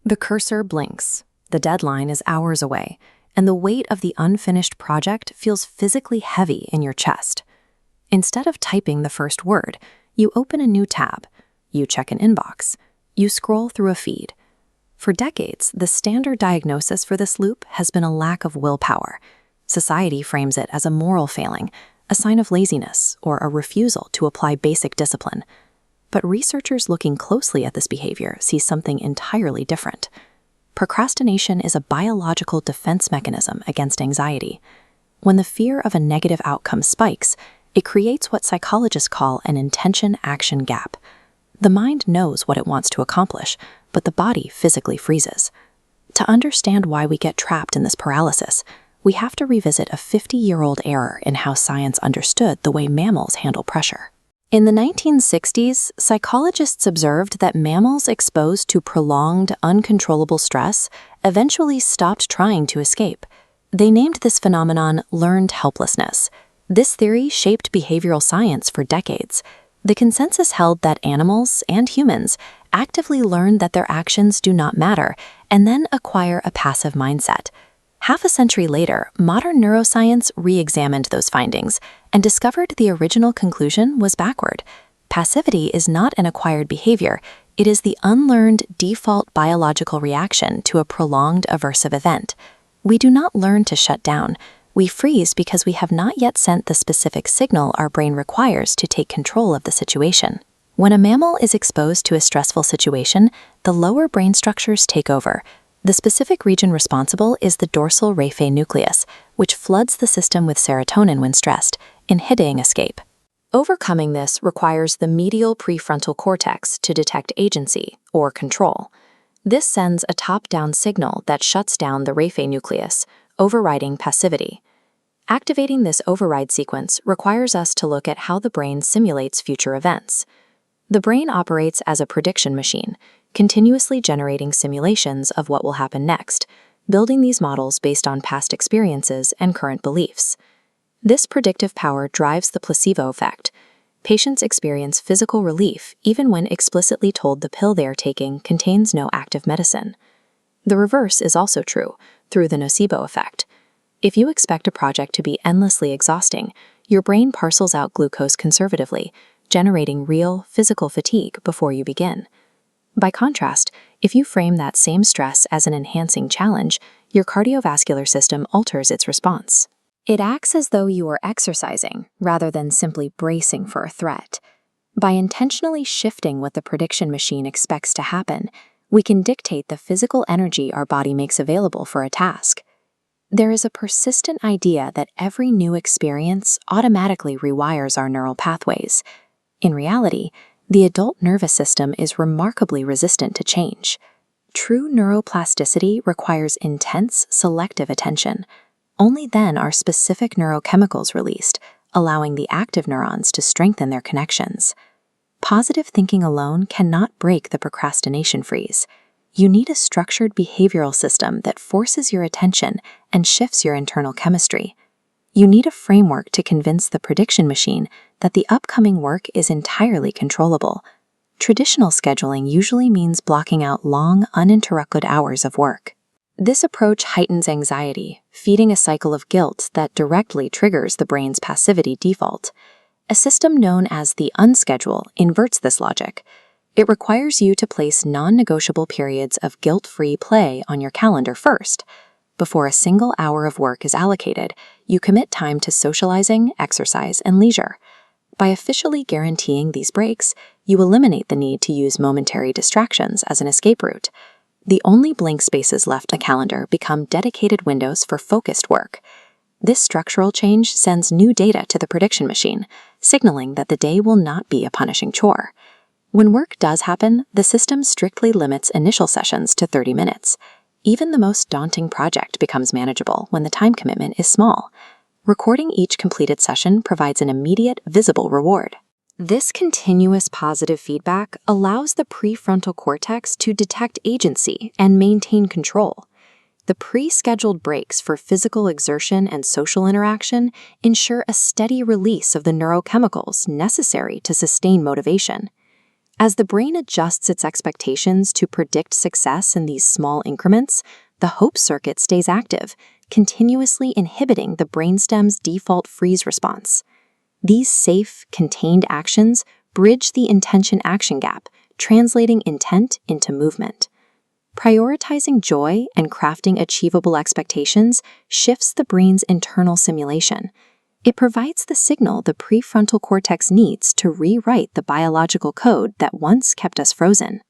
The cursor blinks, the deadline is hours away, and the weight of the unfinished project feels physically heavy in your chest. Instead of typing the first word, you open a new tab, you check an inbox, you scroll through a feed. For decades, the standard diagnosis for this loop has been a lack of willpower. Society frames it as a moral failing, a sign of laziness, or a refusal to apply basic discipline. But researchers looking closely at this behavior see something entirely different. Procrastination is a biological defense mechanism against anxiety. When the fear of a negative outcome spikes, it creates what psychologists call an intention-action gap. The mind knows what it wants to accomplish, but the body physically freezes. To understand why we get trapped in this paralysis, we have to revisit a 50-year-old error in how science understood the way mammals handle pressure. In the 1960s, psychologists observed that mammals exposed to prolonged, uncontrollable stress eventually stopped trying to escape. They named this phenomenon learned helplessness. This theory shaped behavioral science for decades. The consensus held that animals and humans actively learn that their actions do not matter and then acquire a passive mindset. Half a century later, modern neuroscience re-examined those findings and discovered the original conclusion was backward. Passivity is not an acquired behavior, it is the unlearned default biological reaction to a prolonged aversive event. We do not learn to shut down. We freeze because we have not yet sent the specific signal our brain requires to take control of the situation. When a mammal is exposed to a stressful situation, the lower brain structures take over. The specific region responsible is the dorsal raphe nucleus, which floods the system with serotonin when stressed, inhibiting escape. Overcoming this requires the medial prefrontal cortex to detect agency, or control. This sends a top-down signal that shuts down the raphe nucleus, overriding passivity. Activating this override sequence requires us to look at how the brain simulates future events. The brain operates as a prediction machine, continuously generating simulations of what will happen next, building these models based on past experiences and current beliefs. This predictive power drives the placebo effect. Patients experience physical relief even when explicitly told the pill they are taking contains no active medicine. The reverse is also true, through the nocebo effect. If you expect a project to be endlessly exhausting, your brain parcels out glucose conservatively, generating real, physical fatigue before you begin. By contrast, if you frame that same stress as an enhancing challenge, your cardiovascular system alters its response. It acts as though you are exercising, rather than simply bracing for a threat. By intentionally shifting what the prediction machine expects to happen, we can dictate the physical energy our body makes available for a task. There is a persistent idea that every new experience automatically rewires our neural pathways. In reality, the adult nervous system is remarkably resistant to change. True neuroplasticity requires intense, selective attention. Only then are specific neurochemicals released, allowing the active neurons to strengthen their connections. Positive thinking alone cannot break the procrastination freeze. You need a structured behavioral system that forces your attention and shifts your internal chemistry. You need a framework to convince the prediction machine that the upcoming work is entirely controllable. Traditional scheduling usually means blocking out long, uninterrupted hours of work. This approach heightens anxiety, feeding a cycle of guilt that directly triggers the brain's passivity default. A system known as the unschedule inverts this logic. It requires you to place non-negotiable periods of guilt-free play on your calendar first. Before a single hour of work is allocated, you commit time to socializing, exercise, and leisure. By officially guaranteeing these breaks, you eliminate the need to use momentary distractions as an escape route. The only blank spaces left on a calendar become dedicated windows for focused work. This structural change sends new data to the prediction machine, signaling that the day will not be a punishing chore. When work does happen, the system strictly limits initial sessions to 30 minutes. Even the most daunting project becomes manageable when the time commitment is small. Recording each completed session provides an immediate, visible reward. This continuous positive feedback allows the prefrontal cortex to detect agency and maintain control. The pre-scheduled breaks for physical exertion and social interaction ensure a steady release of the neurochemicals necessary to sustain motivation. As the brain adjusts its expectations to predict success in these small increments, the hope circuit stays active, continuously inhibiting the brainstem's default freeze response. These safe, contained actions bridge the intention-action gap, translating intent into movement. Prioritizing joy and crafting achievable expectations shifts the brain's internal simulation. It provides the signal the prefrontal cortex needs to rewrite the biological code that once kept us frozen.